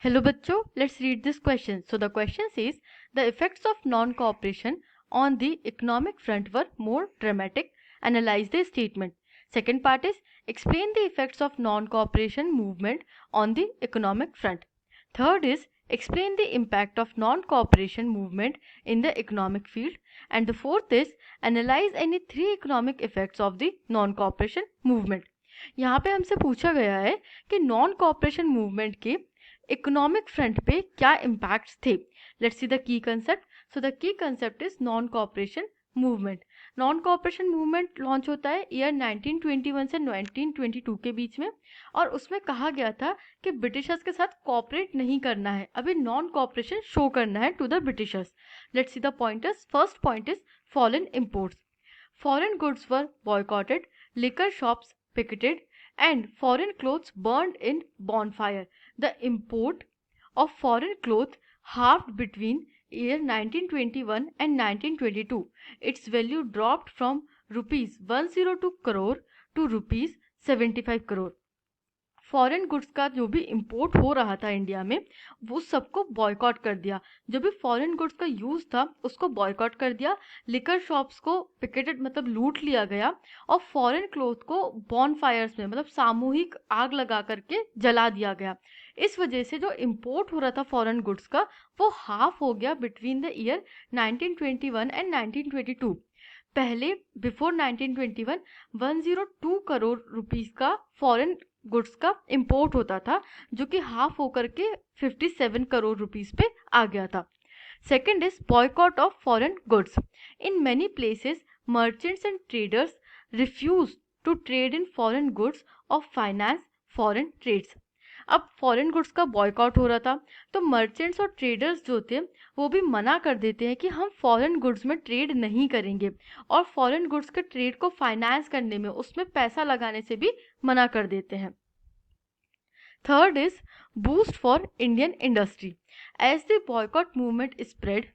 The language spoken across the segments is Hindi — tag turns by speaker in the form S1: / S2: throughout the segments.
S1: Hello बच्चों, let's read this question. So the question says the effects of non-cooperation on the economic front were more dramatic. Analyze the statement. Second part is explain the effects of non-cooperation movement on the economic front. Third is explain the impact of non-cooperation movement in the economic field. And the fourth is analyze any three economic effects of the non-cooperation movement. यहाँ पे हमसे पूछा गया है कि नॉन कॉपरेशन मूवमेंट के इकोनॉमिक फ्रंट पे क्या इम्पैक्ट्स थे. Let's see the key concept. So the key concept is non cooperation movement. Non cooperation movement launch होता है ईयर 1921 से 1922 के बीच में, और उसमें कहा गया था कि ब्रिटिशर्स के साथ कॉपरेट नहीं करना है, अभी नॉन कॉपरेशन शो करना है to the britishers. Let's see the pointers. First point is foreign imports. Foreign goods were boycotted, liquor shops picketed, and foreign clothes burned in bonfire. The import of foreign clothes halved between year 1921 and 1922. Its value dropped from rupees 102 crore to rupees 75 crore. Foreign goods का जो भी इंपोर्ट हो रहा था इंडिया में वो सबको बॉयकॉट कर दिया. जो भी फॉरेन गुड्स का यूज़ था उसको बॉयकॉट कर दिया. लिकर शॉप्स को पिकेटेड मतलब लूट लिया गया, और फॉरेन क्लोथ को बॉनफायर्स में मतलब सामूहिक आग लगा करके जला दिया गया. इस वजह से जो इंपोर्ट हो रहा था फॉरेन गुड्स का वो हाफ हो गया बिटवीन द ईयर 1921 एंड 1922. पहले बिफोर 1921 102 करोड़ रुपीस का फॉरेन गुड्स का इंपोर्ट होता था, जो कि हाफ होकर के 57 करोड़ रुपीस पे आ गया था. Second is boycott of foreign goods. In many places merchants and traders refuse to trade in foreign goods of finance foreign trades. अब फॉरेन गुड्स का बॉयकॉट हो रहा था तो मर्चेंट्स और ट्रेडर्स जो थे वो भी मना कर देते हैं कि हम फॉरेन गुड्स में ट्रेड नहीं करेंगे, और फॉरेन गुड्स के ट्रेड को फाइनेंस करने में उसमें पैसा लगाने से भी मना कर देते हैं. Third is boost for Indian industry. As the boycott movement spread,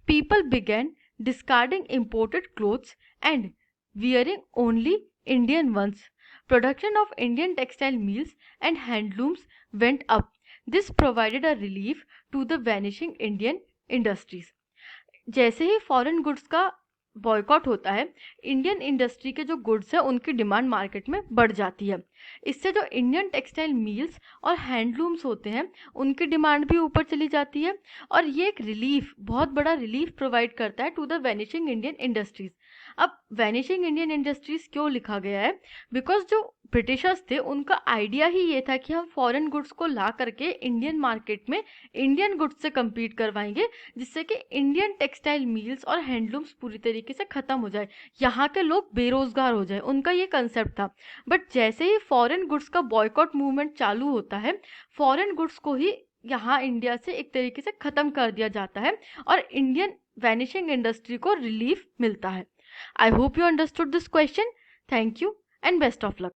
S1: people began discarding imported clothes and wearing only Indian ones. Production of Indian textile mills and handlooms went up. This provided a relief to the vanishing Indian industries. जैसे ही फॉरेन गुड्स का बॉयकॉट होता है, इंडियन इंडस्ट्री के जो गुड्स है उनकी डिमांड मार्केट में बढ़ जाती है. इससे जो इंडियन टेक्सटाइल मिल्स और हैंडलूम्स होते हैं उनकी डिमांड भी ऊपर चली जाती है, और ये एक रिलीफ, बहुत बड़ा रिलीफ प्रोवाइड करता है to the vanishing Indian industries. अब वैनिशिंग इंडियन इंडस्ट्रीज क्यों लिखा गया है? बिकॉज जो ब्रिटिशर्स थे उनका आइडिया ही ये था कि हम फॉरेन गुड्स को ला करके इंडियन मार्केट में इंडियन गुड्स से कम्पीट करवाएंगे, जिससे कि इंडियन टेक्सटाइल मिल्स और हैंडलूम्स पूरी तरीके से ख़त्म हो जाए, यहाँ के लोग बेरोजगार हो जाए. उनका ये कंसेप्ट था. बट जैसे ही फॉरेन गुड्स का बॉयकॉट मूवमेंट चालू होता है, फॉरेन गुड्स को ही यहाँ इंडिया से एक तरीके से ख़त्म कर दिया जाता है और इंडियन वैनिशिंग इंडस्ट्री को रिलीफ मिलता है. I hope you understood this question. Thank you and best of luck.